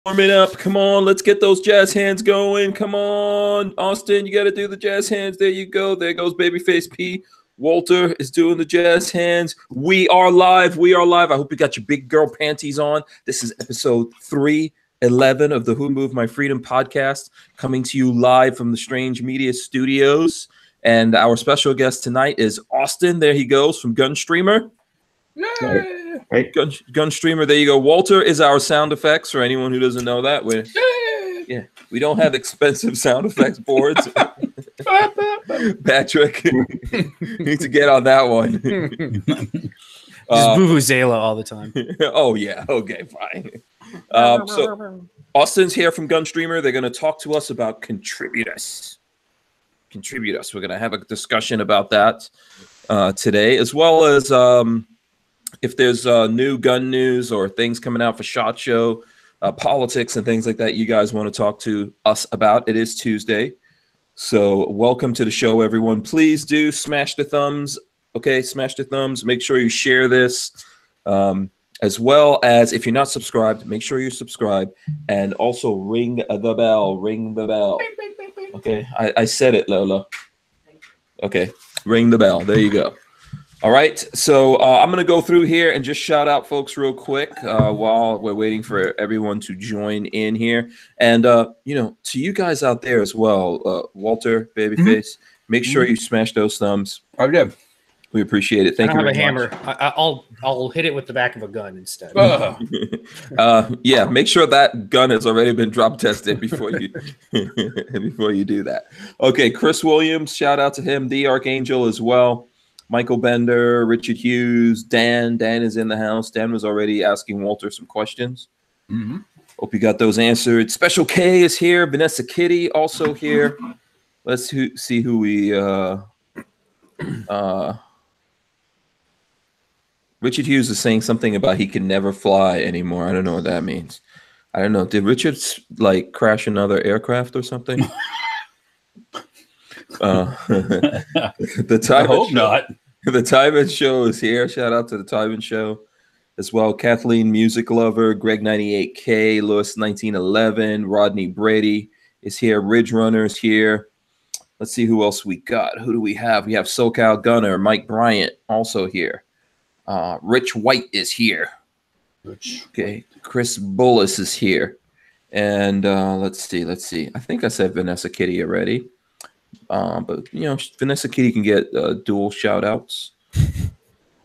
Warming up. Come on, let's get those jazz hands going. Come on, Austin, you got to do the jazz hands. There you go. There goes Babyface P. Walter is doing the jazz hands. We are live. We are live. I hope you got your big girl panties on. This is episode 311 of the Who Moved My Freedom podcast, coming to you live from the Strange Media Studios. And our special guest tonight is Austin. There he goes from Gunstreamer. Yay! Right. Gunstreamer, there you go. Walter is our sound effects for anyone who doesn't know that. We don't have expensive sound effects boards. Patrick, need to get on that one. Just vuvuzela all the time. Oh yeah, okay, fine. So Austin's here from Gunstreamer. They're going to talk to us about Contributus. Contributus. We're going to have a discussion about that today, as well as if there's new gun news or things coming out for SHOT Show, politics and things like that you guys want to talk to us about. It is Tuesday. So welcome to the show, everyone. Please do smash the thumbs. Okay, smash the thumbs. Make sure you share this. As well as if you're not subscribed, make sure you subscribe. And also ring the bell. Ring the bell. Okay, I said it, Lola. Okay, ring the bell. There you go. All right, so I'm going to go through here and just shout out folks real quick while we're waiting for everyone to join in here. And, to you guys out there as well, Walter, Babyface, make sure you smash those thumbs. Oh, yeah. We appreciate it. Thank you very much. I have a hammer. I'll hit it with the back of a gun instead. Yeah, make sure that gun has already been drop tested before you before you do that. Okay, Chris Williams, shout out to him. The Archangel as well. Michael Bender, Richard Hughes, Dan. Dan is in the house. Dan was already asking Walter some questions. Hope you got those answered. Special K is here. Vanessa Kitty also here. Let's see who we. Richard Hughes is saying something about he can never fly anymore. I don't know what that means. I don't know. Did Richard crash another aircraft or something? I hope not. The Tyven Show is here. Shout out to the Tyven Show as well. Kathleen Music Lover, Greg 98K, Lewis 1911, Rodney Brady is here. Ridge Runner is here. Let's see who else we got. Who do we have? We have SoCal Gunner, Mike Bryant also here. Rich White is here. Okay, Chris Bullis is here. And let's see. I think I said Vanessa Kitty already. But Vanessa Kitty can get dual shout outs.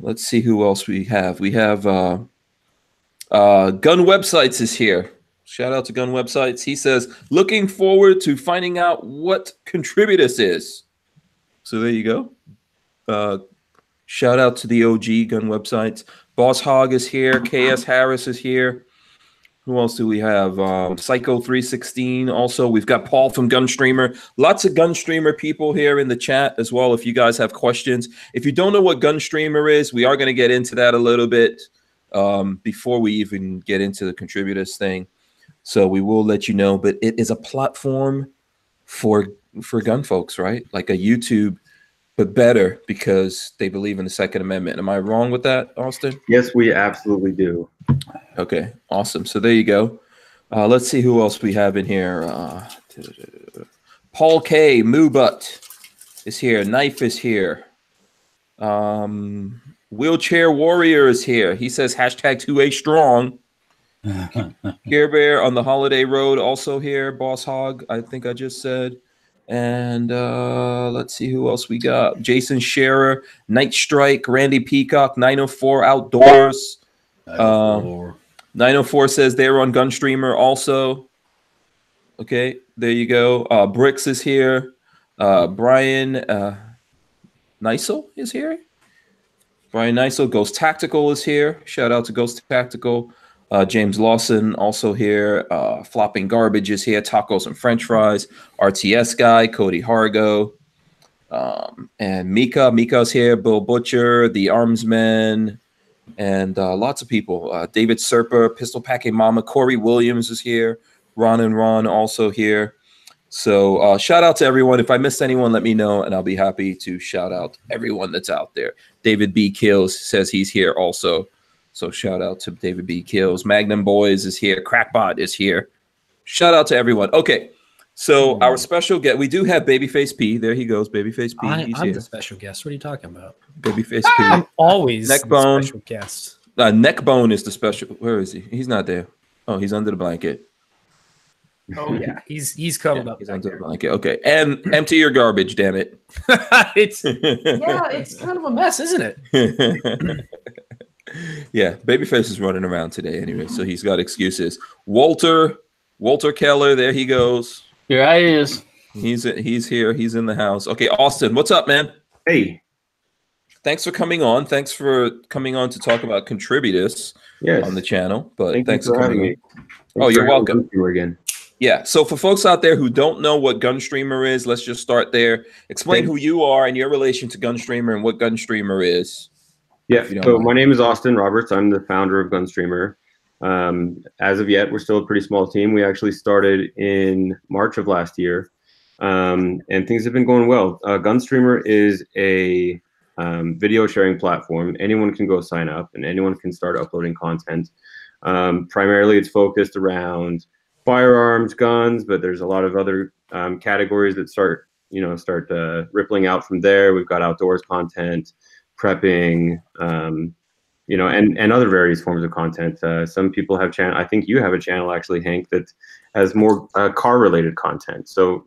Let's see who else we have. We have Gun Websites is here. Shout out to Gun Websites. He says, looking forward to finding out what Contributus is. So there you go. Shout out to the OG Gun Websites. Boss Hog is here. KS Harris is here. Who else do we have? Psycho 316. Also, we've got Paul from Gunstreamer. Lots of Gunstreamer people here in the chat as well. If you guys have questions, if you don't know what Gunstreamer is, we are going to get into that a little bit before we even get into the Contributus thing. So we will let you know. But it is a platform for gun folks, right? Like a YouTube, but better because they believe in the Second Amendment. Am I wrong with that, Austin? Yes, we absolutely do. Okay, awesome. So there you go. Let's see who else we have in here. Paul K. Moobutt is here. Knife is here. Wheelchair Warrior is here. He says hashtag 2A strong. Care Bear on the Holiday Road also here. Boss Hog, I think I just said. And let's see who else we got. Jason Scherer, Night Strike, Randy Peacock, 904 Outdoors. 904 says they're on Gunstreamer also. Okay, there you go. Bricks is here. Brian Neisel is here. Brian Neisel, Ghost Tactical is here. Shout out to Ghost Tactical. James Lawson also here. Flopping Garbage is here. Tacos and French Fries. RTS Guy, Cody Hargo. And Mika's here. Bill Butcher, the Armsman. And lots of people. David Serper, Pistol Packing Mama, Corey Williams is here. Ron and Ron also here. So shout out to everyone. If I missed anyone, let me know, and I'll be happy to shout out everyone that's out there. David B. Kills says he's here also. So shout out to David B. Kills. Magnum Boys is here. Crackbot is here. Shout out to everyone. Okay. So our special guest, we do have Babyface P. There he goes, Babyface P. I'm here. the special guest. What are you talking about? Babyface P. I'm always Neckbone. the special guest. Neckbone is the special. Where is he? He's not there. Oh, he's under the blanket. Oh yeah, he's cuddled up. He's under the blanket. Okay, and empty your garbage. Damn it. It's kind of a mess, isn't it? Yeah, Babyface is running around today anyway, so he's got excuses. Walter Keller, there he goes. Here I is. He's here. He's in the house. Okay, Austin, what's up, man? Hey. Thanks for coming on. Thanks for coming on to talk about Contributus on the channel. But thanks for coming me. Oh, you're welcome. Again. Yeah. So for folks out there who don't know what Gunstreamer is, let's just start there. Explain who you are and your relation to Gunstreamer and what Gunstreamer is. Yeah. So my name is Austin Roberts. I'm the founder of Gunstreamer. As of yet, we're still a pretty small team. We actually started in March of last year, and things have been going well. Gunstreamer is a video sharing platform. Anyone can go sign up and anyone can start uploading content. Primarily it's focused around firearms, guns, but there's a lot of other categories that start rippling out from there. We've got outdoors content, prepping, and other various forms of content. Some people have channel. I think you have a channel actually, Hank, that has more car related content. So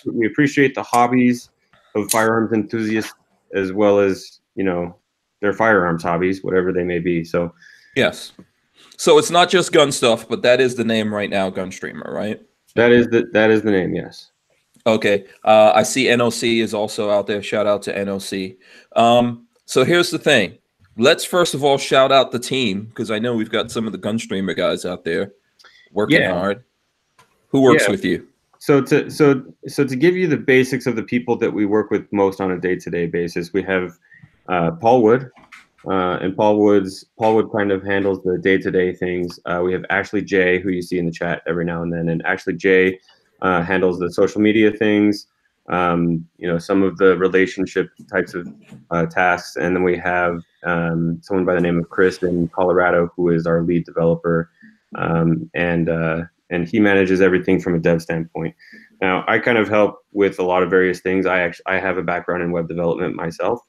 we appreciate the hobbies of firearms enthusiasts, as well as, their firearms hobbies, whatever they may be. So, yes. So it's not just gun stuff, but that is the name right now, Gunstreamer, right? That is the name, yes. Okay. I see NOC is also out there. Shout out to NOC. So here's the thing. Let's first of all shout out the team, because I know we've got some of the Gunstreamer guys out there working hard. Who works with you? So to give you the basics of the people that we work with most on a day-to-day basis, we have Paul Wood, and Paul Wood kind of handles the day-to-day things. We have Ashley J, who you see in the chat every now and then, and Ashley J handles the social media things, some of the relationship types of tasks, and then we have someone by the name of Chris in Colorado, who is our lead developer, and he manages everything from a dev standpoint. Now, I kind of help with a lot of various things. I have a background in web development myself.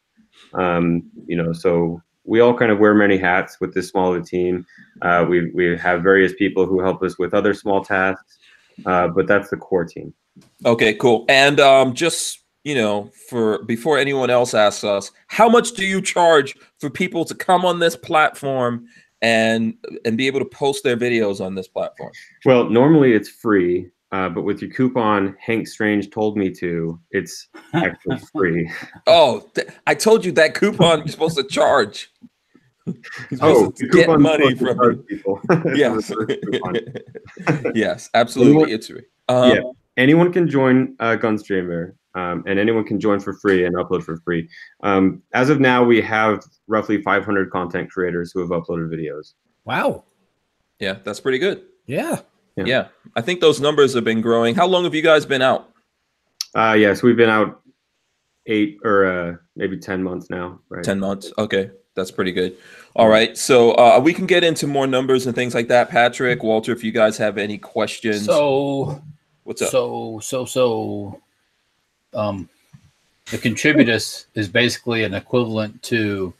So we all kind of wear many hats with this small of a team. We have various people who help us with other small tasks, but that's the core team. Okay, cool. And just, before anyone else asks us, how much do you charge for people to come on this platform and be able to post their videos on this platform? Well, normally it's free, but with your coupon, Hank Strange told me to, it's actually free. Oh, I told you that coupon you're supposed to charge. Oh, get money from people. Yes. Yes, absolutely. It's free. Anyone can join Gunstreamer, and anyone can join for free and upload for free. As of now, we have roughly 500 content creators who have uploaded videos. Wow. Yeah, that's pretty good. Yeah. I think those numbers have been growing. How long have you guys been out? Yes, we've been out 8 or maybe 10 months now. Right? 10 months. Okay. That's pretty good. All right. So we can get into more numbers and things like that. Patrick, Walter, if you guys have any questions. So what's up? The Contributus is basically an equivalent to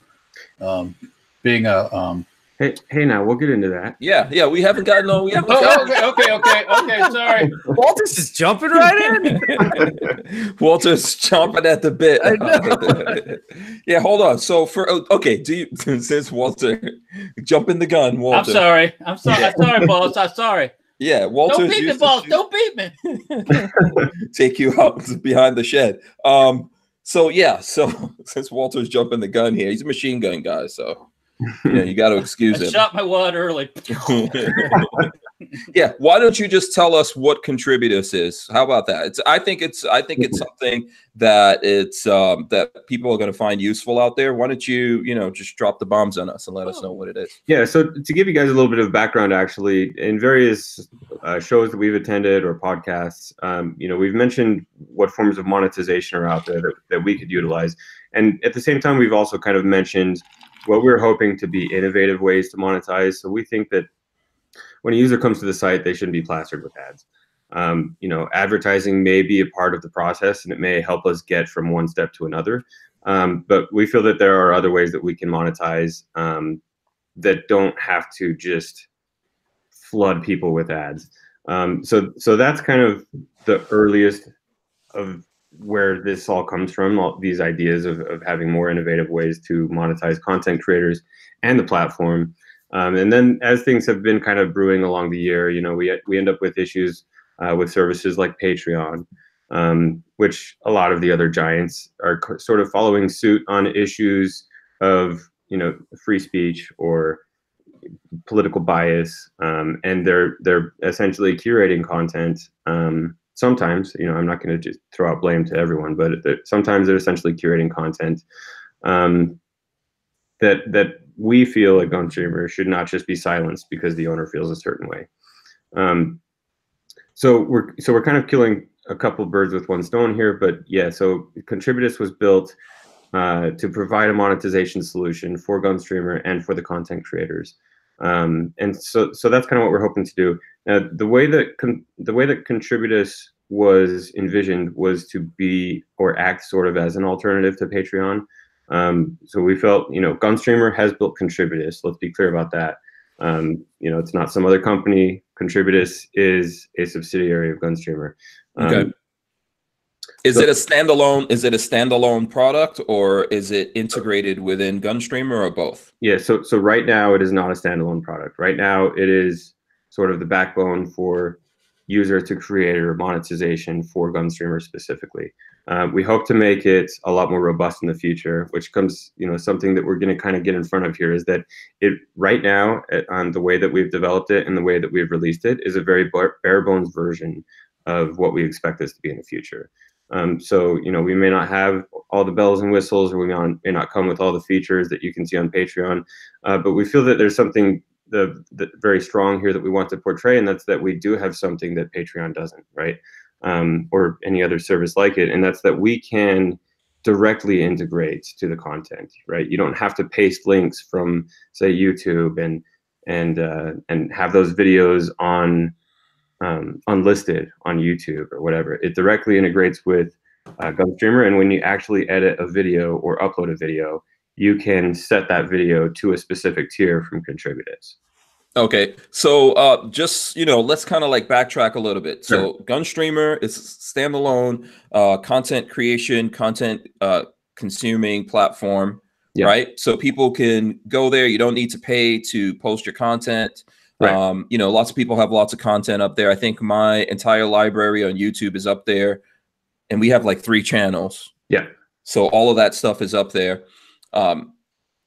being a Hey, now we'll get into that. Yeah, we haven't gotten on. Okay. Sorry, Walter's just jumping right in. Walter's chomping at the bit. I know. Yeah, hold on. So since Walter jumping the gun, Walter. I'm sorry, boss. I'm sorry. Yeah, Walter. Don't beat me, boss. Don't beat me. Take you out behind the shed. So since Walter's jumping the gun here, he's a machine gun guy. So you got to excuse him. Shot my wad early. Yeah, why don't you just tell us what Contributus is? How about that? I think it's something that that people are going to find useful out there. Why don't you just drop the bombs on us and let us know what it is? Yeah, so to give you guys a little bit of background, actually, in various shows that we've attended or podcasts, we've mentioned what forms of monetization are out there that we could utilize, and at the same time, we've also kind of mentioned what we're hoping to be innovative ways to monetize. So we think that when a user comes to the site, they shouldn't be plastered with ads. You know, advertising may be a part of the process, and it may help us get from one step to another. But we feel that there are other ways that we can monetize that don't have to just flood people with ads. So that's kind of the earliest of where this all comes from, all these ideas of having more innovative ways to monetize content creators and the platform. And then as things have been kind of brewing along the year, you know, we end up with issues with services like Patreon, which a lot of the other giants are sort of following suit on issues of, you know, free speech or political bias, and they're essentially curating content. Sometimes, you know, I'm not going to just throw out blame to everyone, but sometimes they're essentially curating content that we feel at Gunstreamer should not just be silenced because the owner feels a certain way. So we're kind of killing a couple birds with one stone here, but yeah. So Contributus was built to provide a monetization solution for Gunstreamer and for the content creators. And so that's kind of what we're hoping to do. Now, the way that Contributus was envisioned was to be or act sort of as an alternative to Patreon. So we felt, you know, Gunstreamer has built Contributus. Let's be clear about that. You know, it's not some other company. Contributus is a subsidiary of Gunstreamer. Okay. Is it a standalone product, or is it integrated within Gunstreamer, or both? Yeah, so right now it is not a standalone product. Right now it is sort of the backbone for user to creator monetization for Gunstreamer specifically. We hope to make it a lot more robust in the future, which comes, you know, something that we're going to kind of get in front of here is that it right now, on the way that we've developed it and the way that we've released it, is a very bare bones version of what we expect this to be in the future. So, you know, we may not have all the bells and whistles, or we may not come with all the features that you can see on Patreon, but we feel that there's something very strong here that we want to portray, and that's that we do have something that Patreon doesn't, right? Or any other service like it, and that's that we can directly integrate to the content, right? You don't have to paste links from, say, YouTube and have those videos unlisted on YouTube or whatever. It directly integrates with Gunstreamer, and when you actually edit a video or upload a video, you can set that video to a specific tier from Contributus. Okay, so just, you know, let's kind of like backtrack a little bit. So sure. Gunstreamer is standalone content creation, content consuming platform, yeah. Right? So people can go there. You don't need to pay to post your content. Right. You know, lots of people have lots of content up there. I think my entire library on YouTube is up there, and we have like 3 channels. Yeah. So all of that stuff is up there.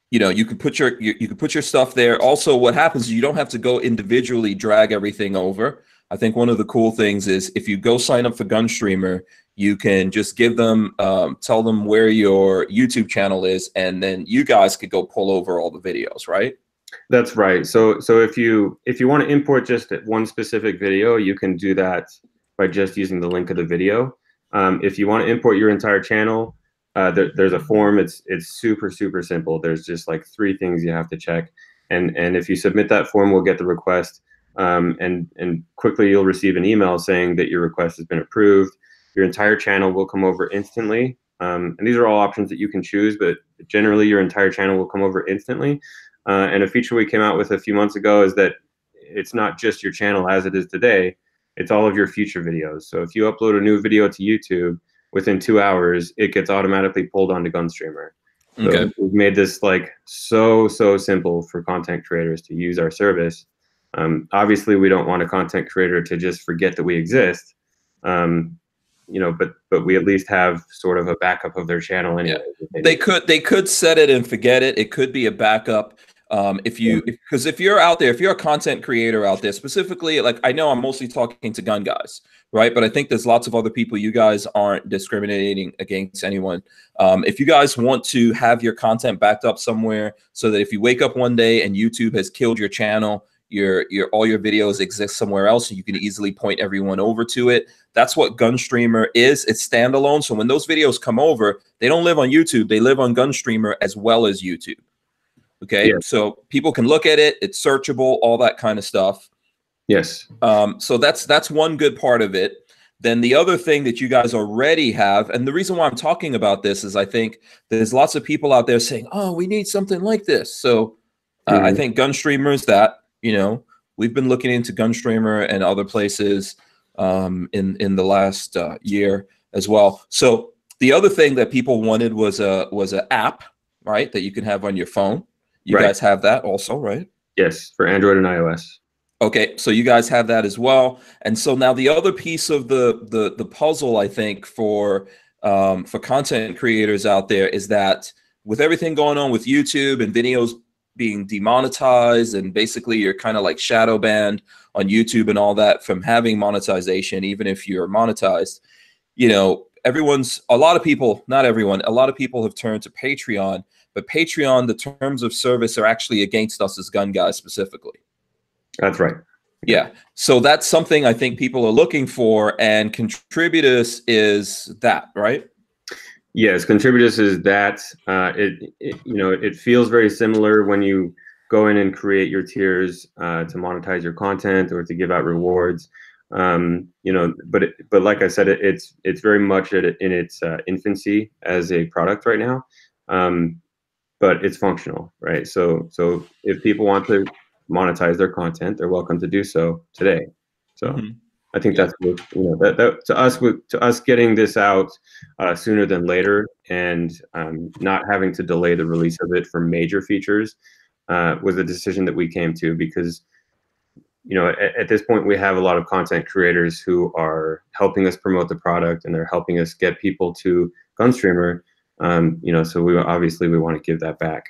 You know, you can put your stuff there. Also, what happens is you don't have to go individually drag everything over. I think one of the cool things is if you go sign up for Gunstreamer, you can just give them, tell them where your YouTube channel is, and then you guys could go pull over all the videos, right? That's right. So if you want to import just one specific video, you can do that by just using the link of the video. If you want to import your entire channel, there's a form. It's super simple. There's just like 3 things you have to check, and if you submit that form, we'll get the request, and quickly you'll receive an email saying that your request has been approved. Your entire channel will come over instantly, and these are all options that you can choose, but generally your entire channel will come over instantly. And a feature we came out with a few months ago is that it's not just your channel as it is today, it's all of your future videos. So if you upload a new video to YouTube, within 2 hours, it gets automatically pulled onto Gunstreamer. So okay. We've made this like so simple for content creators to use our service. Obviously, we don't want a content creator to just forget that we exist. You know, but we at least have sort of a backup of their channel anyway. Yeah. They could set it and forget it. It could be a backup. Because if you're out there, if you're a content creator out there, specifically, like I know I'm mostly talking to gun guys, right? But I think there's lots of other people. You guys aren't discriminating against anyone. If you guys want to have your content backed up somewhere so that if you wake up one day and YouTube has killed your channel, all your videos exist somewhere else, so you can easily point everyone over to it. That's what Gunstreamer is. It's standalone. So when those videos come over, they don't live on YouTube. They live on Gunstreamer as well as YouTube. Okay, so people can look at it. It's searchable, all that kind of stuff. Yes. So that's one good part of it. Then the other thing that you guys already have, and the reason why I'm talking about this is I think there's lots of people out there saying, "Oh, we need something like this." So I think Gunstreamer is that. We've been looking into Gunstreamer and other places in the last year as well. So the other thing that people wanted was an app, right, that you can have on your phone. You guys have that also, right? Yes, for Android and iOS. Okay, so you guys have that as well. And so now the other piece of the puzzle, I think, for content creators out there is that with everything going on with YouTube and videos being demonetized, and basically you're kind of like shadow banned on YouTube and all that from having monetization, even if you're monetized, a lot of people, not everyone, a lot of people have turned to Patreon, but Patreon, the terms of service are actually against us as gun guys specifically. That's right. Yeah. So that's something I think people are looking for, and Contributus is that, right? Yes, Contributus is that. It feels very similar when you go in and create your tiers to monetize your content or to give out rewards. But like I said, it's very much in its infancy as a product right now. But it's functional, right? So if people want to monetize their content, they're welcome to do so today. So I think that's what, that to us getting this out sooner than later, and not having to delay the release of it for major features was a decision that we came to, because at this point we have a lot of content creators who are helping us promote the product, and they're helping us get people to Gunstreamer. So we want to give that back.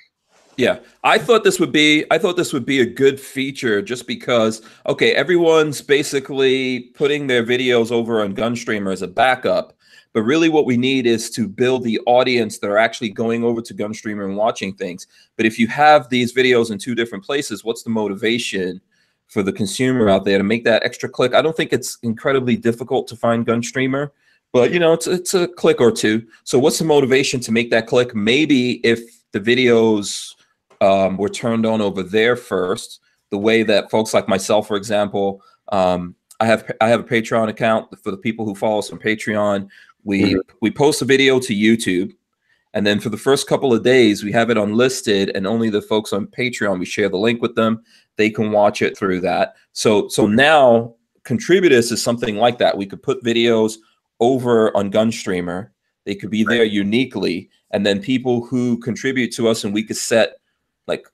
Yeah, I thought this would be a good feature, just because, okay, everyone's basically putting their videos over on Gunstreamer as a backup, but really what we need is to build the audience that are actually going over to Gunstreamer and watching things. But if you have these videos in two different places, what's the motivation for the consumer out there to make that extra click? I don't think it's incredibly difficult to find Gunstreamer, but it's a click or two. So what's the motivation to make that click? Maybe if the videos were turned on over there first, the way that folks like myself, for example, I have a Patreon account. For the people who follow us on Patreon, we post a video to YouTube, and then for the first couple of days we have it unlisted, and only the folks on Patreon, we share the link with them. They can watch it through that. So now Contributus is something like that. We could put videos over on Gunstreamer. They could be there uniquely, and then people who contribute to us, and we could set like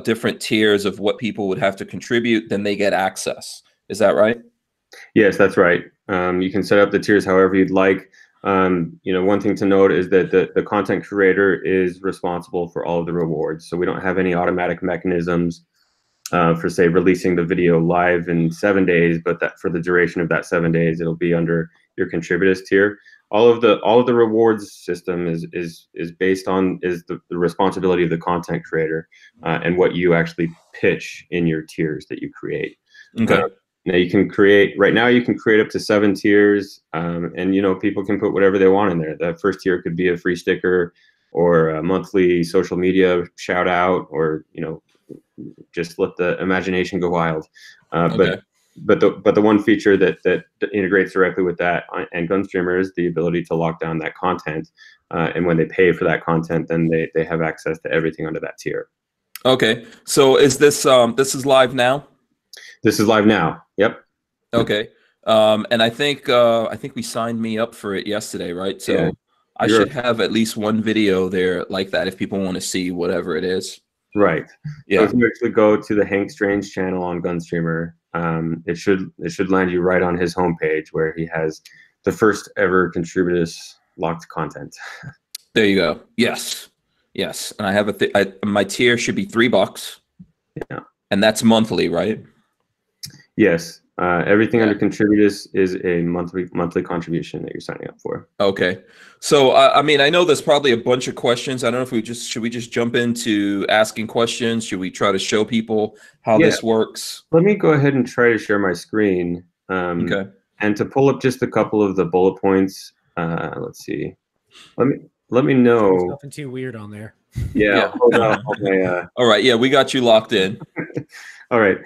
different tiers of what people would have to contribute, then they get access. Is that right? Yes, that's right. You can set up the tiers however you'd like. One thing to note is that the content creator is responsible for all of the rewards. So we don't have any automatic mechanisms for, say, releasing the video live in 7 days, but that for the duration of that 7 days, it'll be under your Contributus tier. All of the rewards system is based on the responsibility of the content creator and what you actually pitch in your tiers that you create. Okay. Now you can create up to 7 tiers, and people can put whatever they want in there. The first tier could be a free sticker, or a monthly social media shout out, or just let the imagination go wild. Okay. But the one feature that integrates directly with that and Gunstreamer is the ability to lock down that content, and when they pay for that content, then they have access to everything under that tier. Okay, so is this is live now? This is live now. Yep. Okay, and I think we signed me up for it yesterday, right? So yeah, I should have at least one video there like that if people want to see whatever it is. Right. Yeah. So if you actually go to the Hank Strange channel on Gunstreamer, it should land you right on his homepage, where he has the first ever Contributus locked content. There you go. Yes, and I have my tier should be $3. Yeah. And that's monthly, right? Yes. Everything under Contributus is a monthly contribution that you're signing up for. Okay. So, I mean, I know there's probably a bunch of questions. I don't know if should we just jump into asking questions? Should we try to show people how this works? Let me go ahead and try to share my screen. Okay. And to pull up just a couple of the bullet points. Let's see. Let me know. Nothing too weird on there. Yeah. Yeah. All right. Yeah, we got you locked in. All right.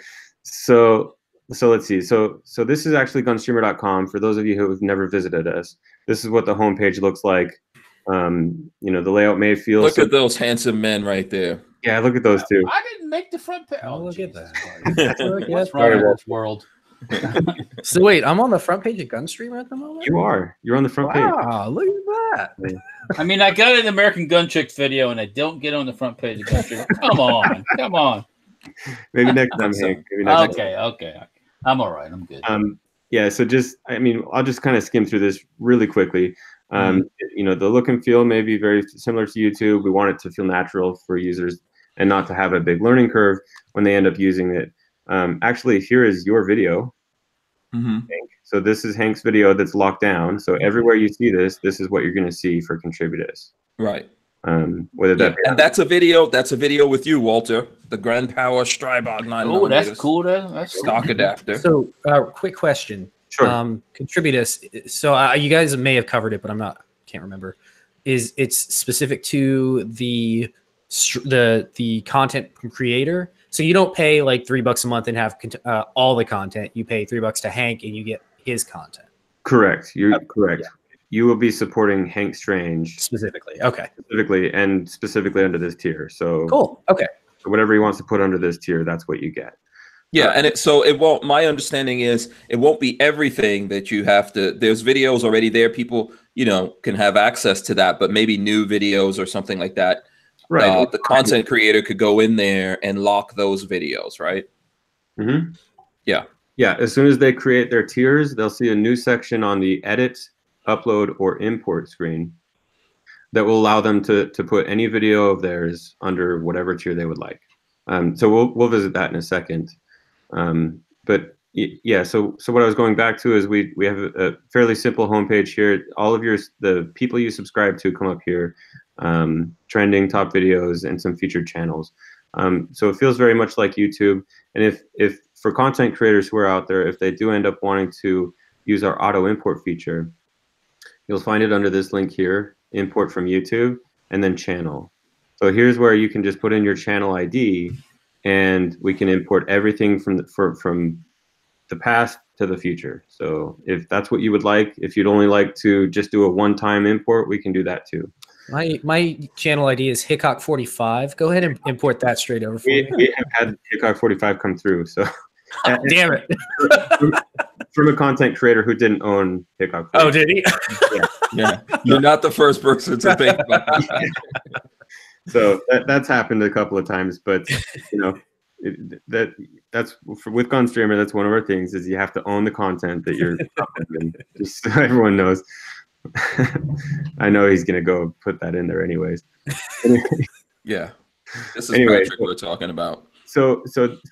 So let's see. So this is actually gunstreamer.com. For those of you who have never visited us, this is what the homepage looks like. You know, the layout may feel. Look at those handsome men right there. Yeah, look at those two. I didn't make the front page. Oh, look at that. What's wrong with this world? So wait, I'm on the front page of Gunstreamer at the moment? You are. You're on the front page. Wow, look at that. I mean, I got an American Gun Chicks video, and I don't get on the front page of Gunstreamer. Come on, come on. Maybe next time, Hank. Maybe next time. Okay. I'm all right. I'm good. Yeah. So I'll just kind of skim through this really quickly. You know, the look and feel may be very similar to YouTube. We want it to feel natural for users and not to have a big learning curve when they end up using it. Actually, here is your video. Hank. So this is Hank's video that's locked down. So everywhere you see this is what you're going to see for Contributus. Right. Whether that and that's a video with you, Walter, the Grand Power Strybog 9. Oh, that's cool. That's stock adapter. So, quick question. Sure. Contributus. So you guys may have covered it, but can't remember. It's specific to the content creator. So you don't pay like $3 a month and have all the content. You pay $3 to Hank and you get his content. Correct. You're correct. Yeah. You will be supporting Hank Strange specifically. Okay. Specifically under this tier. So cool. Okay. So whatever he wants to put under this tier, that's what you get. Yeah, and it won't. My understanding is it won't be everything that you have to. There's videos already there. People, can have access to that, but maybe new videos or something like that. Right. The content creator could go in there and lock those videos, right? Mm-hmm. Yeah. Yeah. As soon as they create their tiers, they'll see a new section on the edit, upload, or import screen that will allow them to put any video of theirs under whatever tier they would like. So we'll visit that in a second. But yeah, so what I was going back to is we have a fairly simple homepage here. All of the people you subscribe to come up here, trending, top videos, and some featured channels. So it feels very much like YouTube. And if for content creators who are out there, if they do end up wanting to use our auto import feature, you'll find it under this link here, import from YouTube, and then channel. So here's where you can just put in your channel ID, and we can import everything from the past to the future. So if that's what you would like, if you'd only like to just do a one-time import, we can do that too. My channel ID is Hickok45. Go ahead and import that straight over for me. We have had Hickok45 come through, so. Damn it. From a content creator who didn't own Hickok45. Oh, did he? Yeah. You're not the first person to think about that. So that's happened a couple of times, but that's with Gunstreamer. That's one of our things is you have to own the content that you're just so everyone knows. I know he's gonna go put that in there anyways. Yeah, this is Patrick we're talking about. So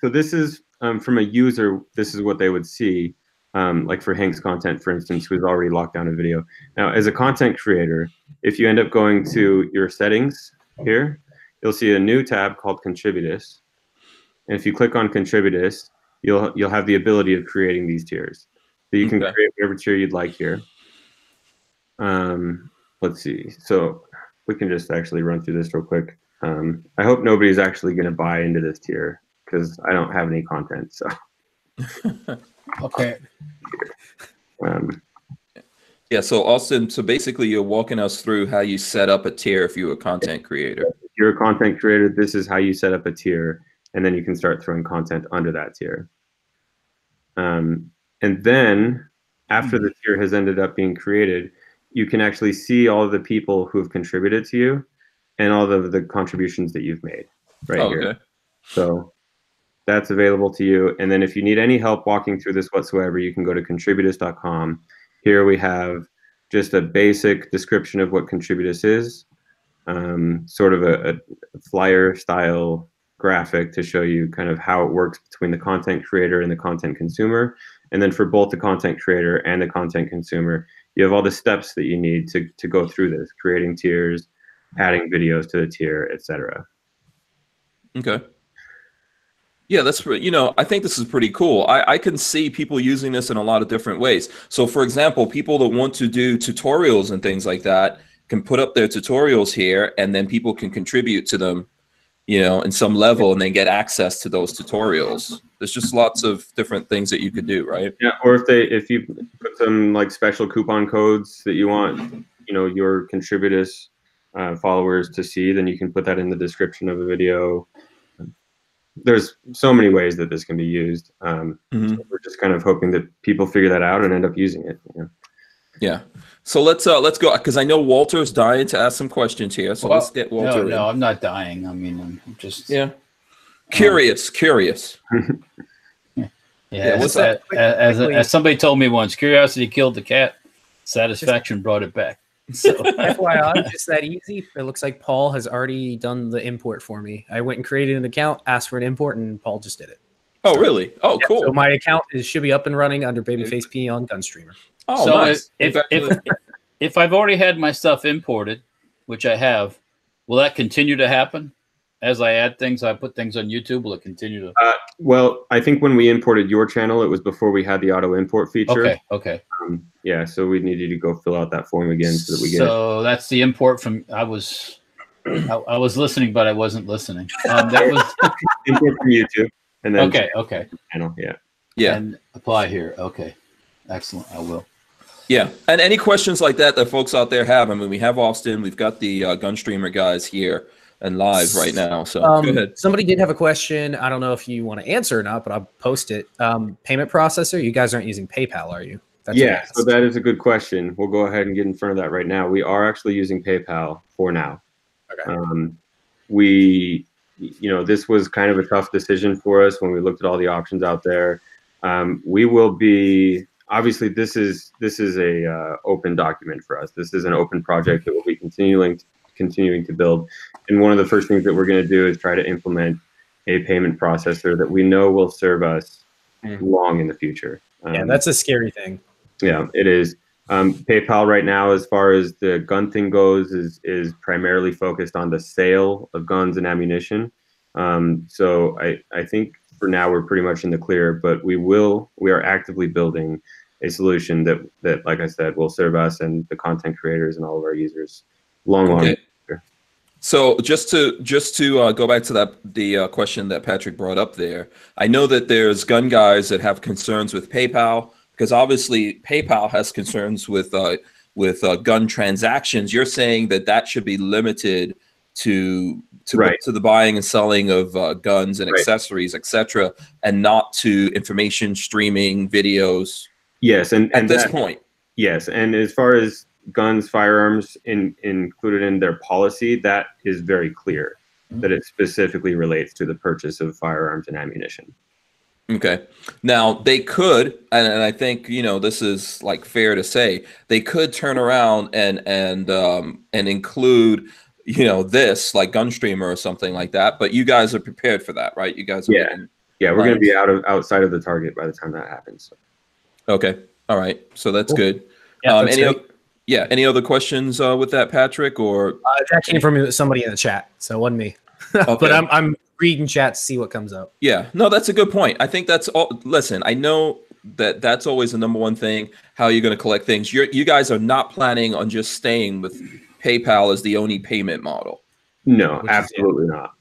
this is from a user. This is what they would see. Like for Hank's content, for instance, who's already locked down a video. Now, as a content creator, if you end up going to your settings here, you'll see a new tab called Contributus. And if you click on Contributus, you'll have the ability of creating these tiers. So you can create whatever tier you'd like here. Let's see. So we can just actually run through this real quick. I hope nobody's actually going to buy into this tier because I don't have any content. So. Okay. Yeah, so Austin, so basically you're walking us through how you set up a tier if you're a content creator. If you're a content creator, this is how you set up a tier, and then you can start throwing content under that tier. And then after the tier has ended up being created, you can actually see all of the people who have contributed to you and all of the contributions that you've made here. So that's available to you. And then if you need any help walking through this whatsoever, you can go to contributus.com. Here we have just a basic description of what Contributus is, sort of a flyer style graphic to show you kind of how it works between the content creator and the content consumer. And then for both the content creator and the content consumer, you have all the steps that you need to go through this, creating tiers, adding videos to the tier, etc. Okay. Yeah, that's, I think this is pretty cool. I can see people using this in a lot of different ways. So for example, people that want to do tutorials and things like that, can put up their tutorials here, and then people can contribute to them, you know, in some level, and then get access to those tutorials. There's just lots of different things that you could do, right? Yeah, or if you put some like special coupon codes that you want, you know, your Contributus followers to see, then you can put that in the description of a video. There's so many ways that this can be used. So we're just kind of hoping that people figure that out and end up using it. You know? Yeah. So let's go, because I know Walter's dying to ask some questions here. So let's get Walter. No, I'm not dying. I mean, I'm just curious. Yeah, what's that? As somebody told me once, curiosity killed the cat. Satisfaction brought it back. So FYI, just that easy. It looks like Paul has already done the import for me. I went and created an account, asked for an import, and Paul just did it. Oh, really? Oh, cool. So my account should be up and running under Babyface P on Gunstreamer. Oh, so nice. If I've already had my stuff imported, which I have, will that continue to happen? As I add things, I put things on YouTube, will it continue to? Well, I think when we imported your channel, it was before we had the auto import feature. Okay. Yeah, so we need you to go fill out that form again so that we get So that's the import from, I was listening, but I wasn't listening. That was import from YouTube. And then okay. Channel, yeah. And apply here. Okay. Excellent. I will. Yeah, and any questions like that folks out there have, I mean, we have Austin, we've got the Gunstreamer guys here and live right now, so go ahead. Somebody did have a question. I don't know if you want to answer or not, but I'll post it. Payment processor, you guys aren't using PayPal, are you? That's so that is a good question. We'll go ahead and get in front of that right now. We are actually using PayPal for now. Okay. This was kind of a tough decision for us when we looked at all the options out there. We will be, obviously this is a open document for us. This is an open project that we'll be continuing to build. And one of the first things that we're going to do is try to implement a payment processor that we know will serve us long in the future. Yeah, that's a scary thing. Yeah, it is. PayPal right now, as far as the gun thing goes, is primarily focused on the sale of guns and ammunition. So I think for now we're pretty much in the clear, but we are actively building a solution that, like I said, will serve us and the content creators and all of our users long. So just to go back to the question that Patrick brought up there, I know that there's gun guys that have concerns with PayPal, because obviously PayPal has concerns with gun transactions. You're saying that should be limited to the buying and selling of guns and accessories, etc., and not to information streaming videos. Yes, and at this point. Yes, and as far as guns, firearms included in their policy, that is very clear that it specifically relates to the purchase of firearms and ammunition. Okay. Now they could, and I think this is like fair to say, they could turn around and include this like Gunstreamer or something like that. But you guys are prepared for that, right? You guys are we're going to be outside of the target by the time that happens. So. Okay. All right. So that's good. Yeah, any other questions with that, Patrick? Or that came from somebody in the chat, so it wasn't me. Okay. But I'm reading chat to see what comes up. Yeah, no, that's a good point. I think that's all. Listen, I know that's always the number one thing. How you're going to collect things. You guys are not planning on just staying with PayPal as the only payment model. No, absolutely not.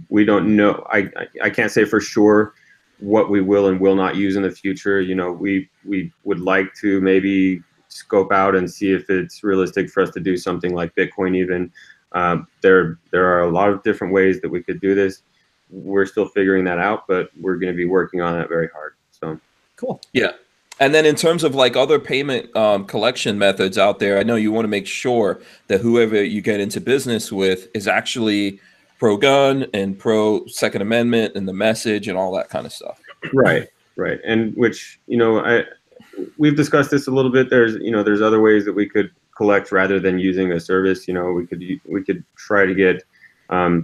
We don't know. I can't say for sure what we will and will not use in the future. We would like to maybe scope out and see if it's realistic for us to do something like Bitcoin even. There are a lot of different ways that we could do this. We're still figuring that out, but we're going to be working on that very hard. So cool. Yeah. And then in terms of like other payment collection methods out there, I know you want to make sure that whoever you get into business with is actually pro-gun and pro-Second Amendment and the message and all that kind of stuff. Right. And which, we've discussed this a little bit. There's other ways that we could collect rather than using a service. We could try to get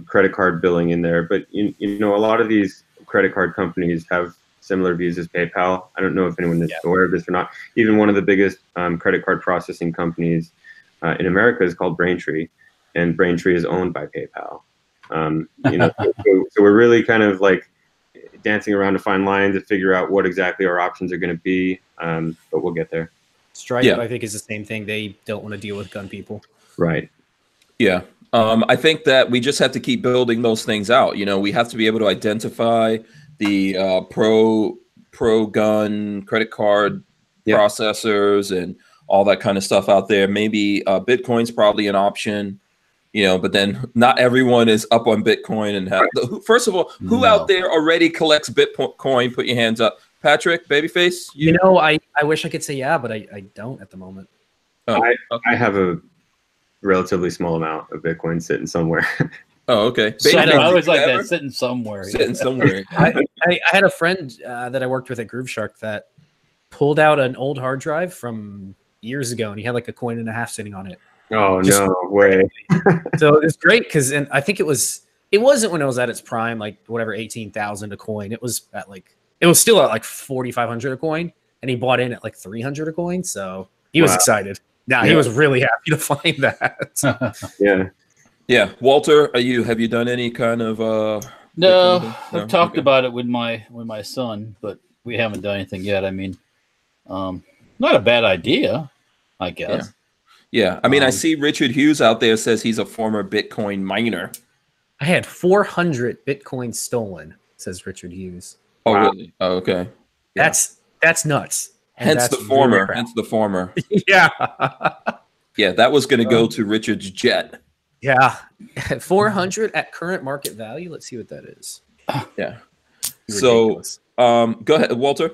credit card billing in there, but a lot of these credit card companies have similar views as PayPal. I don't know if anyone is aware of this or not. Even one of the biggest credit card processing companies in America is called Braintree, and Braintree is owned by PayPal. So we're really kind of like dancing around to find lines to figure out what exactly our options are going to be, but we'll get there. Stripe, Yeah. I think, is the same thing. They don't want to deal with gun people. Right. Yeah. I think that we just have to keep building those things out. You know, we have to be able to identify the pro gun credit card processors and all that kind of stuff out there. Maybe Bitcoin's probably an option, you know, but then not everyone is up on Bitcoin. And first of all, who out there already collects Bitcoin? Put your hands up. Patrick, Babyface? You know, I wish I could say yeah, but I don't at the moment. Oh, I have a relatively small amount of Bitcoin sitting somewhere. Oh, okay. So I Babyface, always you like that, ever? sitting somewhere. Sitting somewhere. I had a friend that I worked with at Groove Shark that pulled out an old hard drive from years ago, and he had like a coin and a half sitting on it. Oh, no way. So it's great because, and I think it wasn't when it was at its prime, like whatever, 18,000 a coin. It was still at like 4,500 a coin, and he bought in at like 300 a coin. So he was excited. Nah, he was really happy to find that. Yeah. Yeah, Walter, have you done any kind of No, I've talked about it with my son, but we haven't done anything yet. I mean, not a bad idea, I guess. Yeah. I mean, I see Richard Hughes out there says he's a former Bitcoin miner. I had 400 Bitcoin stolen, says Richard Hughes. Oh, really? Oh, okay. Yeah. That's nuts. And Hence that's the former. really Hence the former. yeah. Yeah, that was going to go to Richard's jet. Yeah. 400 at current market value. Let's see what that is. Yeah. Ridiculous. So, go ahead, Walter.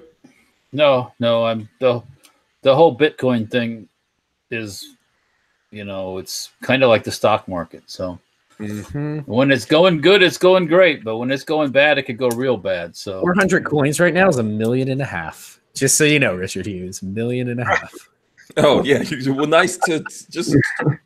No, I'm the whole Bitcoin thing is, you know, it's kind of like the stock market. So when it's going good, it's going great, but when it's going bad, it could go real bad. So 400 coins right now is $1.5 million. Just so you know, Richard Hughes, $1.5 million. Oh yeah, well, nice to just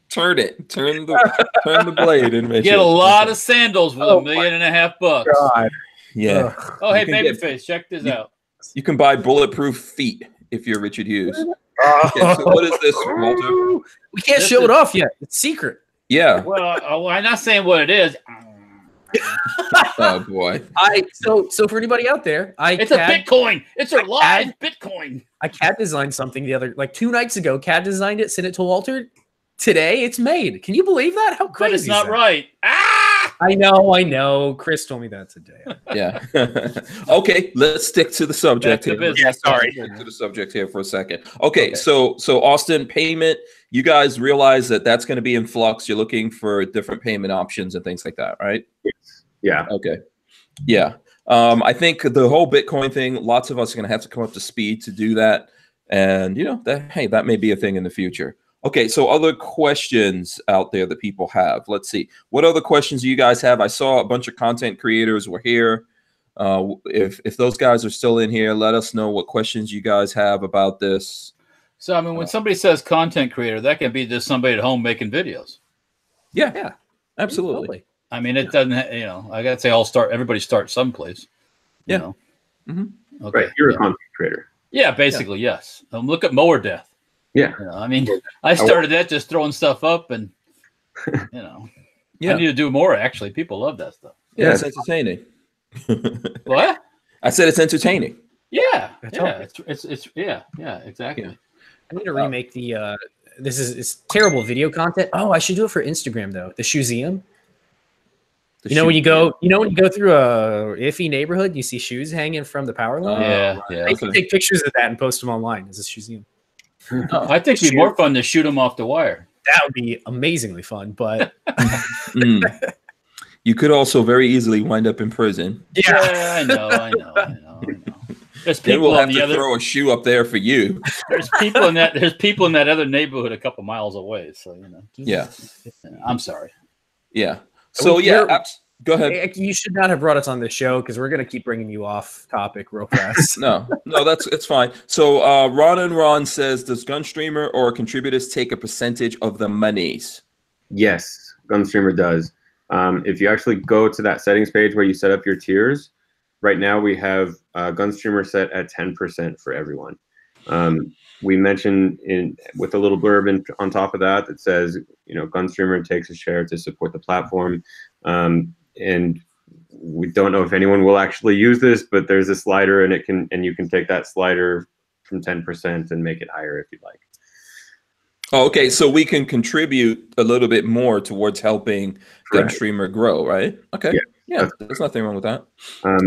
turn the blade and get a lot of sandals with $1.5 million bucks. God. Yeah. Oh, hey, You can Babyface, check this out. You can buy bulletproof feet if you're Richard Hughes. Okay, so what is this, Walter? We can't show it off yet. It's secret. Yeah. Well, I'm not saying what it is. Oh boy. So for anybody out there, It's a Bitcoin. It's a live Bitcoin. I CAD designed something like 2 nights ago. CAD designed it, sent it to Walter. Today it's made. Can you believe that? How crazy! But it's not is that? right. Ah! I know. Chris told me that today. Yeah. Okay, let's stick to the subject Back to here. business. Sorry. Stick to the subject here for a second. Okay. So Austin, payment. You guys realize that that's going to be in flux. You're looking for different payment options and things like that, right? Yeah. Okay. Yeah. I think the whole Bitcoin thing, lots of us are going to have to come up to speed to do that. And, you know, that may be a thing in the future. Okay. So other questions out there that people have. Let's see. What other questions do you guys have? I saw a bunch of content creators were here. If those guys are still in here, let us know what questions you guys have about this. So, I mean, when somebody says content creator, that can be just somebody at home making videos. Yeah. Absolutely. Totally. I mean, it doesn't, you know, I got to say everybody starts someplace. Yeah. You know? Okay. Right. You're a content creator. Yeah, basically, yes. Look at Mower Death. Yeah. You know, I mean, I started that just throwing stuff up and, you know, I need to do more, actually. People love that stuff. Yeah, it's entertaining. What? I said it's entertaining. Yeah. That's Exactly. Yeah. I need to remake the it's terrible video content. Oh, I should do it for Instagram though. The Shoeseum. When you go through a iffy neighborhood, you see shoes hanging from the power line. Yeah. I can take pictures of that and post them online as a Shoeseum. I think it'd be more fun to shoot them off the wire. That would be amazingly fun, but you could also very easily wind up in prison. Yeah, I know. There's Then people we'll have on to the other. throw a shoe up there for you. There's people in that. There's people in that other neighborhood a couple miles away. So you know. Yeah. I'm sorry. Yeah. So go ahead. You should not have brought us on the show because we're going to keep bringing you off topic real fast. No, it's fine. So Ron says, does Gunstreamer or Contributus take a percentage of the monies? Yes, Gunstreamer does. If you actually go to that settings page where you set up your tiers, right now we have Gunstreamer set at 10% for everyone. We mentioned with a little blurb on top of that says, you know, Gunstreamer takes a share to support the platform. And we don't know if anyone will actually use this, but there's a slider and you can take that slider from 10% and make it higher if you'd like. Oh, okay, so we can contribute a little bit more towards helping Gunstreamer grow, right? Okay, yeah, there's nothing wrong with that.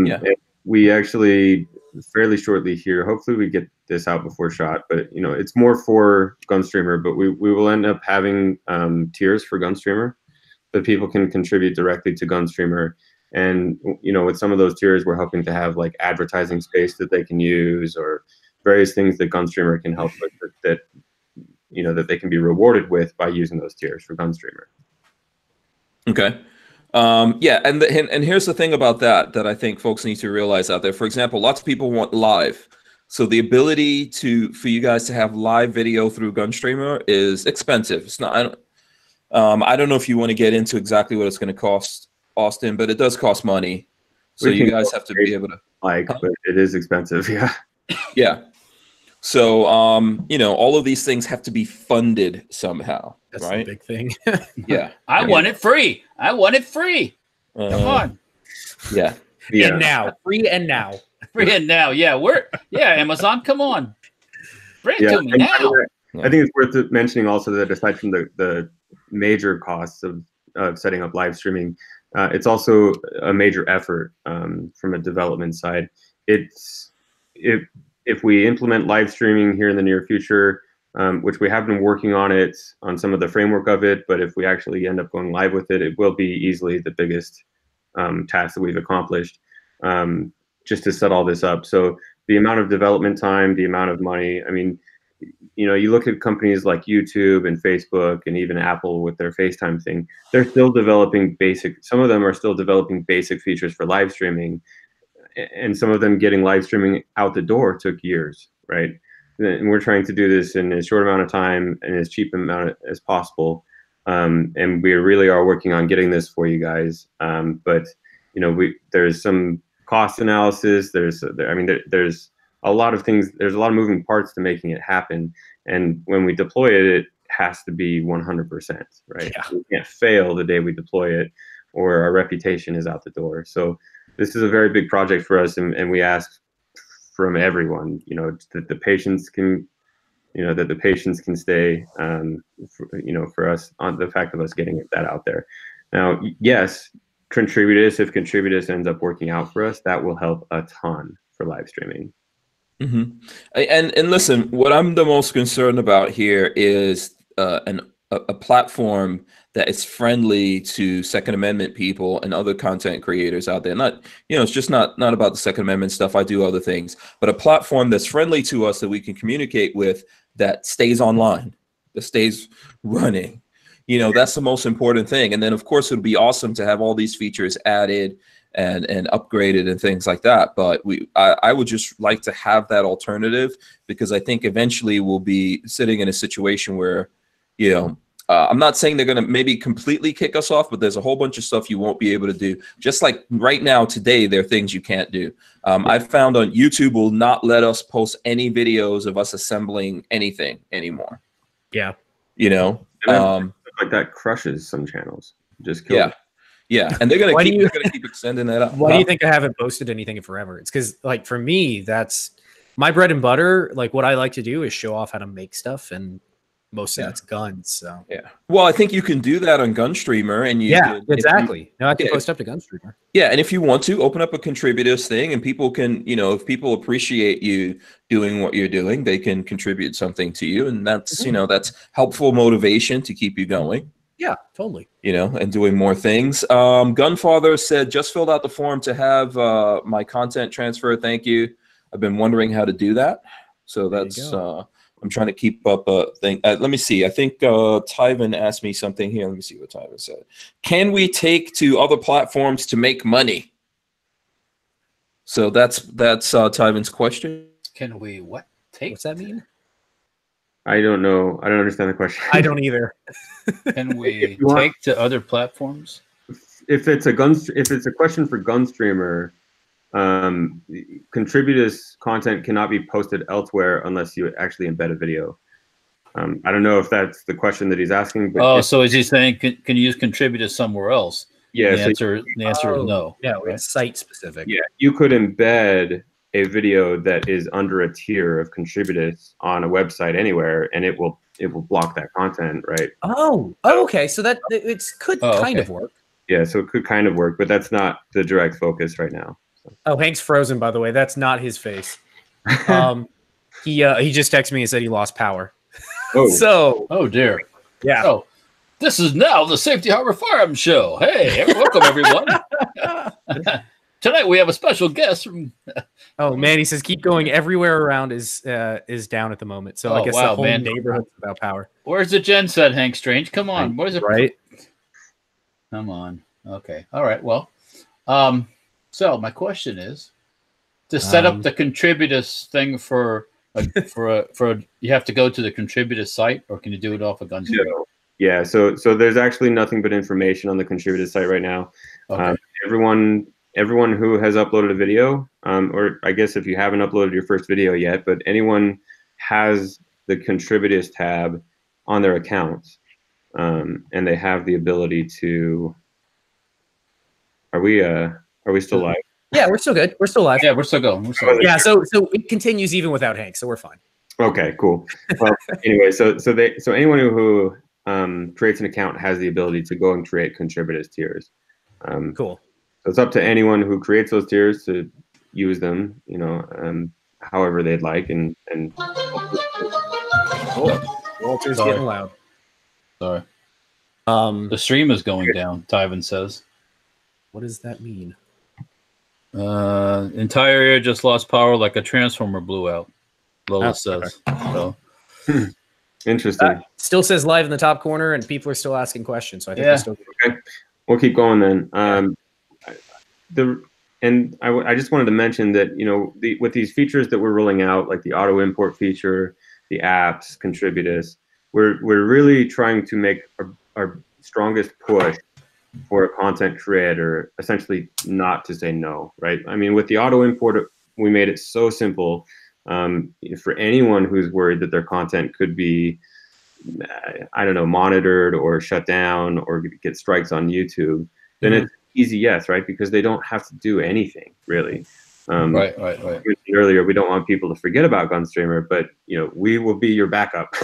Yeah, we actually fairly shortly here. Hopefully, we get this out before SHOT, but you know, it's more for Gunstreamer. But we will end up having tiers for Gunstreamer, that people can contribute directly to Gunstreamer. And you know, with some of those tiers, we're hoping to have like advertising space that they can use, or various things that Gunstreamer can help with that you know, that they can be rewarded with by using those tiers for Gunstreamer. Okay. Yeah, and here's the thing about that I think folks need to realize out there. For example, lots of people want live. So the ability for you guys to have live video through Gunstreamer is expensive. It's not, I don't know if you want to get into exactly what it's going to cost, Austin, but it does cost money. So you guys have to be able to but it is expensive. Yeah. Yeah. So, you know, all of these things have to be funded somehow. That's right? the big thing. Yeah. I want it free. I want it free. Come on. Yeah. And now. Free and now. Free and now. Yeah. Amazon, come on. Bring it to me now. I think it's worth mentioning also that aside from the major costs of setting up live streaming, it's also a major effort from a development side. If we implement live streaming here in the near future, which we have been working on some of the framework of it, but if we actually end up going live with it, it will be easily the biggest task that we've accomplished just to set all this up. So the amount of development time, the amount of money, I mean, you know, you look at companies like YouTube and Facebook and even Apple with their FaceTime thing, they're still developing some of them are still developing basic features for live streaming. And some of them getting live streaming out the door took years, right? And we're trying to do this in as short amount of time and as cheap amount as possible. And we really are working on getting this for you guys. But you know, there's some cost analysis. There's a lot of things. There's a lot of moving parts to making it happen. And when we deploy it, it has to be 100%, right? Yeah. We can't fail the day we deploy it, or our reputation is out the door. So this is a very big project for us, and we ask from everyone, you know, that the patients can, you know, that the patients can stay, you know, for us on the fact of us getting that out there. Now, yes, Contributus, if Contributus ends up working out for us, that will help a ton for live streaming. Mm-hmm. And listen, what I'm the most concerned about here is a platform that is friendly to Second Amendment people and other content creators out there. Not, you know, it's just not about the Second Amendment stuff. I do other things, but a platform that's friendly to us that we can communicate with, that stays online, that stays running. You know, that's the most important thing. And then of course it would be awesome to have all these features added and upgraded and things like that. But I would just like to have that alternative, because I think eventually we'll be sitting in a situation where, you know, I'm not saying they're going to maybe completely kick us off, but there's a whole bunch of stuff you won't be able to do. Just like right now, today, there are things you can't do. I've found on YouTube will not let us post any videos of us assembling anything anymore. Yeah. You know, like that crushes some channels. Just kill them. Yeah. And they're going to keep extending that up. Why do you think I haven't posted anything in forever? It's because, like, for me, that's my bread and butter. Like, what I like to do is show off how to make stuff, and most of that's guns. So yeah, well, I think you can do that on Gunstreamer, and exactly. Now I can post up to Gunstreamer. Yeah, and if you want to open up a Contributus thing, and people can, you know, if people appreciate you doing what you're doing, they can contribute something to you, and that's you know, that's helpful motivation to keep you going. Yeah, totally. You know, and doing more things. Gunfather said, just filled out the form to have my content transfer. Thank you. I've been wondering how to do that, so that's. I'm trying to keep up a thing. Let me see. I think Tyven asked me something here. Let me see what Tyven said. Can we take to other platforms to make money? So that's Tyven's question. Can we what? Take? What's that mean? I don't know. I don't understand the question. I don't either. Can we take to other platforms? If it's a question for Gunstreamer, Contributus content cannot be posted elsewhere unless you actually embed a video. I don't know if that's the question that he's asking. But so is he saying can you use Contributus somewhere else? Yeah. The answer is no. Yeah, it's site specific. Yeah, you could embed a video that is under a tier of Contributus on a website anywhere, and it will block that content, right? Oh, okay. So that could kind of work. Yeah, so it could kind of work, but that's not the direct focus right now. So. Oh, Hank's frozen, by the way. That's not his face. He just texted me and said he lost power. Oh. So, oh dear. Yeah. Oh, this is now the Safety Harbor Firearms Show. Hey, welcome everyone. Tonight we have a special guest from. Oh man, he says keep going. Everywhere around is down at the moment. So I guess the whole neighborhood's without power. Where's the gen set, Hank Strange? Come on, what is it? Right. Come on. Okay. All right. Well, so my question is to set up the Contributus thing for you have to go to the Contributus site, or can you do it off of Gunstreamer? Yeah. So there's actually nothing but information on the Contributus site right now. Okay. Everyone who has uploaded a video, or I guess if you haven't uploaded your first video yet, but anyone has the Contributus tab on their accounts, and they have the ability to. Are we still live? Yeah, we're still good. We're still live. Yeah, we're still going. Yeah, so it continues even without Hank, so we're fine. Okay, cool. Well, anyway, so anyone who creates an account has the ability to go and create Contributus tiers. Cool. So it's up to anyone who creates those tiers to use them, however they'd like, and. Oh, Walter's getting loud. Sorry. The stream is going down. Tyven says. What does that mean? Entire area just lost power like a transformer blew out. Lola says. So. Interesting. Still says live in the top corner, and people are still asking questions. So I think we're still good. Okay. We'll keep going then. I just wanted to mention that with these features that we're rolling out, like the auto import feature, the apps, Contributus, we're really trying to make our strongest push for a content creator essentially not to say no, right? I mean, with the auto import, we made it so simple for anyone who's worried that their content could be, I don't know, monitored or shut down or get strikes on YouTube. Then it's easy yes, right? Because they don't have to do anything really. Right. Earlier, we don't want people to forget about Gunstreamer, but we will be your backup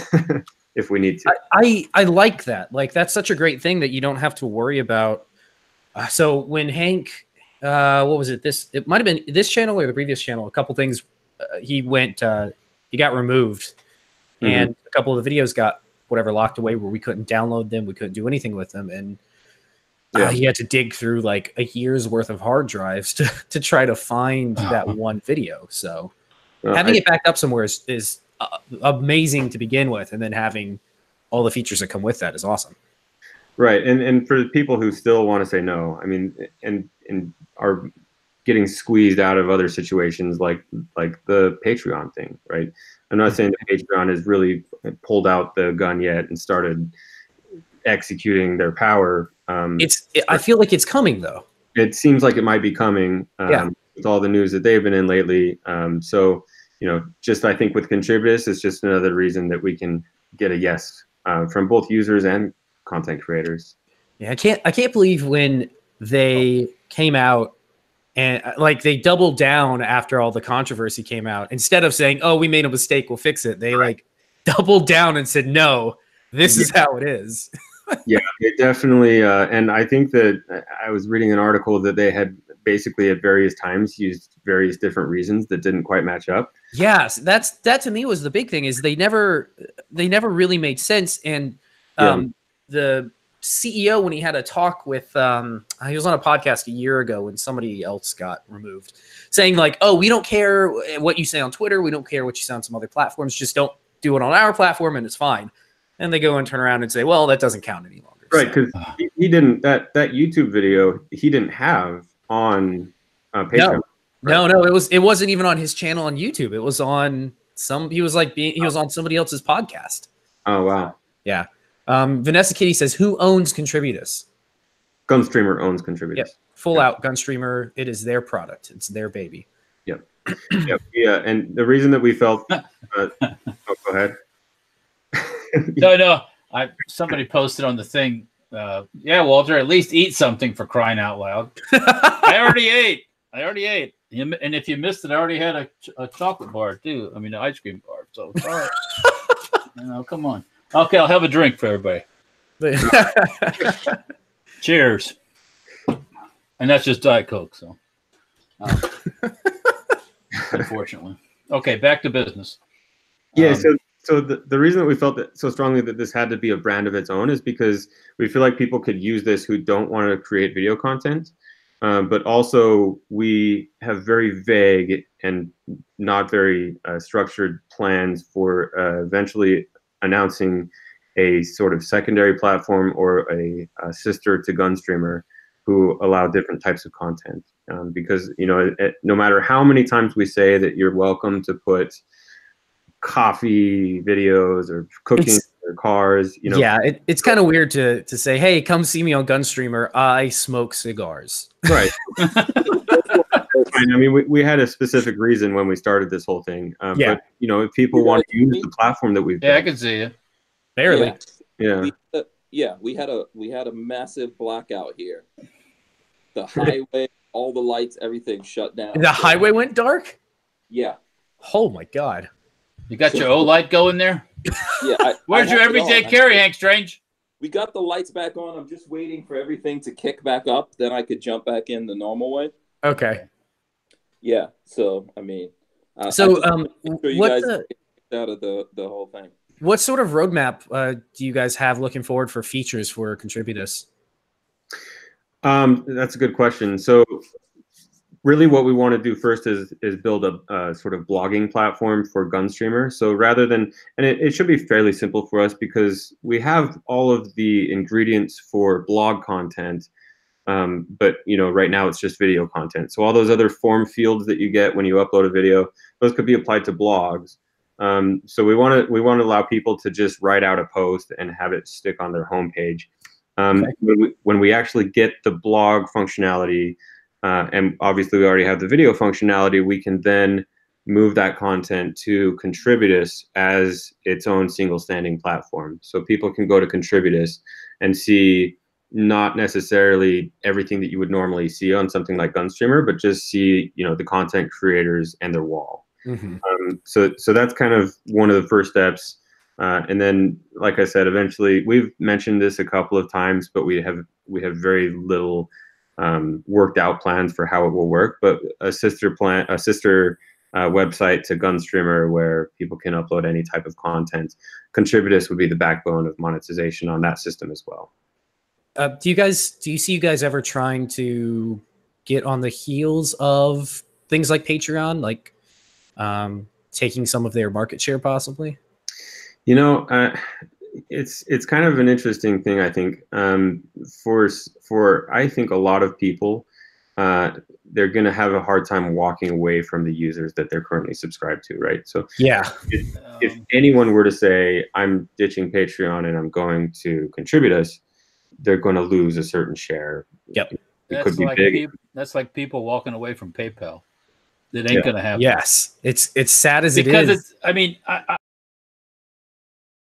if we need to. I like that. Like that's such a great thing that you don't have to worry about. So when Hank, what was it? It might have been this channel or the previous channel. A couple things, he got removed, and a couple of the videos got locked away where we couldn't download them, we couldn't do anything with them, and he had to dig through like a year's worth of hard drives to try to find that one video. So having it backed up somewhere is amazing to begin with, and then having all the features that come with that is awesome. Right, and for people who still want to say no, I mean, and are getting squeezed out of other situations like the Patreon thing, right? I'm not saying that Patreon has really pulled out the gun yet and started executing their power. I feel like it's coming though. It seems like it might be coming with all the news that they've been in lately. So just I think with Contributus, it's just another reason that we can get a yes from both users and content creators. Yeah, I can't believe when they came out and like they doubled down after all the controversy came out. Instead of saying, "Oh, we made a mistake, we'll fix it," they like doubled down and said, "No, this is how it is." Yeah, it definitely. And I think that I was reading an article that they had basically at various times used various different reasons that didn't quite match up. Yes, that to me was the big thing, is they never really made sense. And the CEO, when he had a talk with he was on a podcast a year ago when somebody else got removed, saying like, "Oh, we don't care what you say on Twitter, we don't care what you say on some other platforms, just don't do it on our platform and it's fine." And they go and turn around and say, "Well, that doesn't count any longer." Right, because he didn't that YouTube video he didn't have on Patreon. No, it wasn't even on his channel on YouTube. It was on he was on somebody else's podcast. Oh wow. Yeah. Vanessa Kitty says, "Who owns Contributus?" Gunstreamer owns Contributus. Yep. Full out Gunstreamer. It is their product. It's their baby. Yep. Yep. Yeah. And the reason that we felt go ahead. No. Somebody posted on the thing. Yeah, Walter, at least eat something, for crying out loud. I already ate. And if you missed it, I already had a chocolate bar too. I mean, an ice cream bar. So it's all right. Come on. Okay, I'll have a drink for everybody. Cheers. And that's just Diet Coke. So, unfortunately. Okay, back to business. Yeah. So the reason that we felt that so strongly that this had to be a brand of its own is because we feel like people could use this who don't want to create video content. But also we have very vague and not very structured plans for eventually announcing a sort of secondary platform or a sister to Gunstreamer who allow different types of content. Because, no matter how many times we say that you're welcome to put coffee videos or cooking or cars, Yeah, it's kind of weird to say, hey, come see me on Gunstreamer. I smoke cigars. Right. I mean, we had a specific reason when we started this whole thing. Yeah. But, if people want to use the platform that we've Yeah, I built, can see you. Barely. yeah. We had a massive blackout here. The highway, all the lights, everything shut down. The highway went dark? Yeah. Oh my God. You got your O-light going there? Yeah. Where's your everyday carry, Hank Strange? We got the lights back on. I'm just waiting for everything to kick back up. Then I could jump back in the normal way. Okay. Yeah. So, I mean. What guys kicked out of the whole thing. What sort of roadmap do you guys have looking forward for features for Contributus? That's a good question. So really what we want to do first is build a sort of blogging platform for Gunstreamer. So rather than, and it should be fairly simple for us because we have all of the ingredients for blog content, but right now it's just video content. So all those other form fields that you get when you upload a video, those could be applied to blogs. So we want to allow people to just write out a post and have it stick on their homepage. When we actually get the blog functionality, and obviously we already have the video functionality, we can then move that content to Contributus as its own single standing platform. So people can go to Contributus and see not necessarily everything that you would normally see on something like Gunstreamer, but just see, the content creators and their wall. Mm-hmm. So that's kind of one of the first steps. And then, like I said, eventually we've mentioned this a couple of times, but we have very little worked out plans for how it will work. But a sister website to Gunstreamer where people can upload any type of content. Contributus would be the backbone of monetization on that system as well. Do you see you guys ever trying to get on the heels of things like Patreon, like taking some of their market share possibly? It's kind of an interesting thing, I think. For I think a lot of people, they're going to have a hard time walking away from the users that they're currently subscribed to, right? So yeah, if anyone were to say, I'm ditching Patreon and I'm going to Contributus, they're going to lose a certain share. Yep. It could be big. That's like people walking away from PayPal. It ain't going to happen. Yes. It's sad as it is. Because it's,